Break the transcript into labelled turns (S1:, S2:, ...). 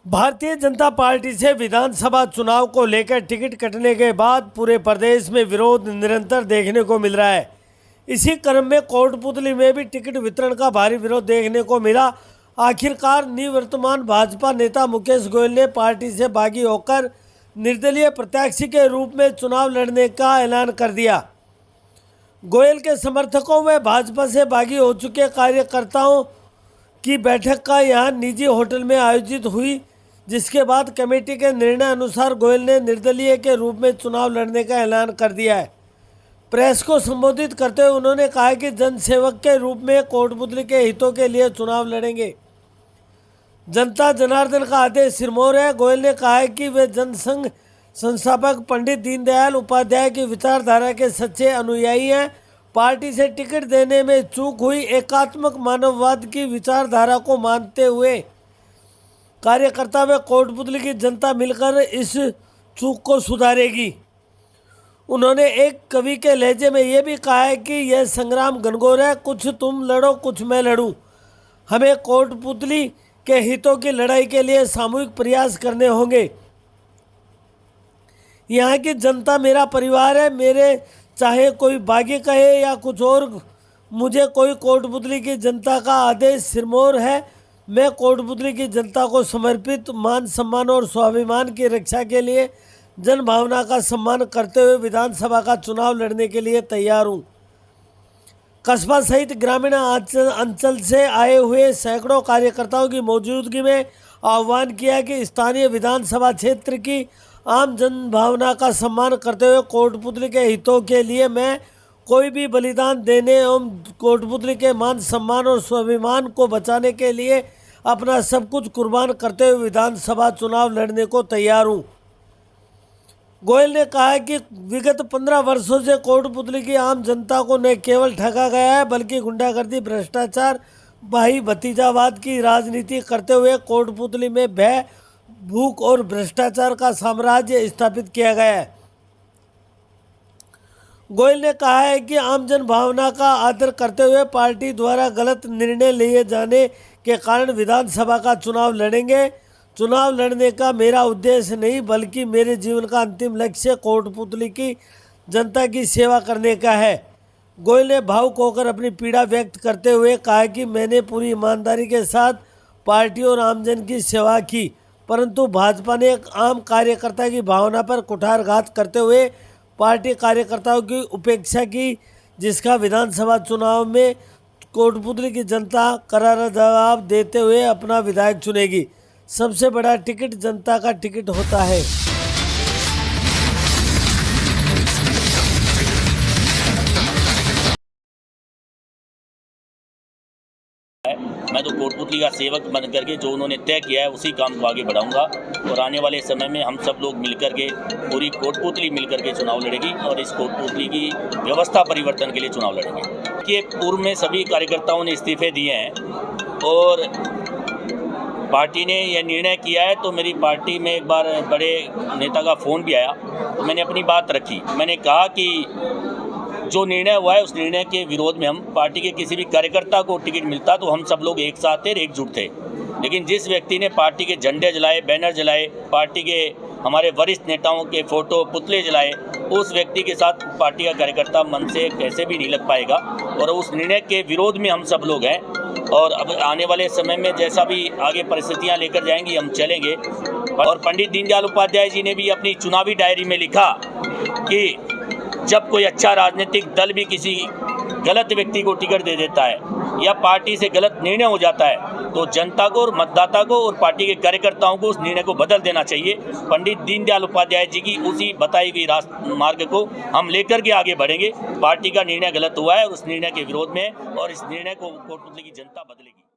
S1: Bharatiya Janata party से विधानसभा चुनाव को लेकर टिकट कटने के बाद पूरे प्रदेश में विरोध निरंतर देखने को मिल रहा है। इसी क्रम में कोटपुतली में भी टिकट वितरण का भारी विरोध देखने को मिला। आखिरकार निवर्तमान भाजपा नेता मुकेश गोयल ने पार्टी से बागी होकर निर्दलीय प्रत्याशी के रूप में चुनाव लड़ने का ऐलान कर दिया। गोयल के समर्थकों व भाजपा से बागी हो चुके कार्यकर्ताओं की बैठक का यहां निजी होटल में आयोजित हुई, जिसके बाद कमेटी के निर्णय अनुसार गोयल ने निर्दलीय के रूप में चुनाव लड़ने का ऐलान कर दिया है। प्रेस को संबोधित करते हुए उन्होंने कहा कि जनसेवक के रूप में कोटपुतली के हितों के लिए चुनाव लड़ेंगे। जनता जनार्दन का आदेश सिरमौर है। गोयल ने कहा है कि वे जनसंघ संस्थापक पंडित दीनदयाल उपाध्याय की विचारधारा के सच्चे अनुयायी हैं। पार्टी से टिकट देने में चूक हुई एकात्मक मानववाद की विचारधारा को मानते हुए कार्यकर्ता व कोटपुतली की जनता मिलकर इस चूक को सुधारेगी। उन्होंने एक कवि के लहजे में ये भी कहा है कि यह संग्राम घनघोर है, कुछ तुम लड़ो कुछ मैं लड़ूं। हमें कोटपुतली के हितों की लड़ाई के लिए सामूहिक प्रयास करने होंगे। यहाँ की जनता मेरा परिवार है। मेरे चाहे कोई बागी कहे या कुछ और, मुझे कोई कोटपुतली की जनता का आदेश सिरमौर है। मैं कोटपुतली की जनता को समर्पित मान सम्मान और स्वाभिमान की रक्षा के लिए जन भावना का सम्मान करते हुए विधानसभा का चुनाव लड़ने के लिए तैयार हूँ। कस्बा सहित ग्रामीण अंचल से आए हुए सैकड़ों कार्यकर्ताओं की मौजूदगी में आह्वान किया कि स्थानीय विधानसभा क्षेत्र की आम जन भावना का सम्मान करते हुए कोटपुतली के हितों के लिए मैं कोई भी बलिदान देने एवं कोटपुतली के मान सम्मान और स्वाभिमान को बचाने के लिए अपना सब कुछ कुर्बान करते हुए विधानसभा चुनाव लड़ने को तैयार हूँ। गोयल ने कहा है कि विगत 15 वर्षों से कोटपुतली की आम जनता को न केवल ठगा गया है, बल्कि गुंडागर्दी, भ्रष्टाचार, भाई भतीजावाद की राजनीति करते हुए कोटपुतली में भय, भूख और भ्रष्टाचार का साम्राज्य स्थापित किया गया है। गोयल ने कहा है कि आम जन भावना का आदर करते हुए पार्टी द्वारा गलत निर्णय लिए जाने के कारण विधानसभा का चुनाव लड़ेंगे। चुनाव लड़ने का मेरा उद्देश्य नहीं, बल्कि मेरे जीवन का अंतिम लक्ष्य कोटपुतली की जनता की सेवा करने का है। गोयल ने भावुक होकर अपनी पीड़ा व्यक्त करते हुए कहा कि मैंने पूरी ईमानदारी के साथ पार्टी और आमजन की सेवा की, परंतु भाजपा ने एक आम कार्यकर्ता की भावना पर कुठारघात करते हुए पार्टी कार्यकर्ताओं की उपेक्षा की, जिसका विधानसभा चुनाव में कोटपुतली की जनता करारा जवाब देते हुए अपना विधायक चुनेगी। सबसे बड़ा टिकट जनता का टिकट होता है।
S2: मैं तो कोटपुतली का सेवक बन करके जो उन्होंने तय किया है उसी काम को आगे बढ़ाऊंगा और आने वाले समय में हम सब लोग मिलकर के, पूरी कोटपुतली मिलकर के चुनाव लड़ेगी और इस कोटपुतली की व्यवस्था परिवर्तन के लिए चुनाव लड़ेंगे। कि पूर्व में सभी कार्यकर्ताओं ने इस्तीफे दिए हैं और पार्टी ने यह निर्णय किया है, तो मेरी पार्टी में एक बार बड़े नेता का फ़ोन भी आया, तो मैंने अपनी बात रखी। मैंने कहा कि जो निर्णय हुआ है उस निर्णय के विरोध में हम पार्टी के किसी भी कार्यकर्ता को टिकट मिलता तो हम सब लोग एक साथ थे, एकजुट थे। लेकिन जिस व्यक्ति ने पार्टी के झंडे जलाए, बैनर जलाए, पार्टी के हमारे वरिष्ठ नेताओं के फोटो पुतले जलाए, उस व्यक्ति के साथ पार्टी का कार्यकर्ता मन से कैसे भी नहीं लग पाएगा और उस निर्णय के विरोध में हम सब लोग हैं। और अब आने वाले समय में जैसा भी आगे परिस्थितियाँ लेकर जाएंगी हम चलेंगे। और पंडित दीनदयाल उपाध्याय जी ने भी अपनी चुनावी डायरी में लिखा कि जब कोई अच्छा राजनीतिक दल भी किसी गलत व्यक्ति को टिकट दे देता है या पार्टी से गलत निर्णय हो जाता है, तो जनता को और मतदाता को और पार्टी के कार्यकर्ताओं को उस निर्णय को बदल देना चाहिए। पंडित दीनदयाल उपाध्याय जी की उसी बताई हुई मार्ग को हम लेकर के आगे बढ़ेंगे। पार्टी का निर्णय गलत हुआ है और उस निर्णय के विरोध में, और इस निर्णय को कोटपुतली की जनता बदलेगी।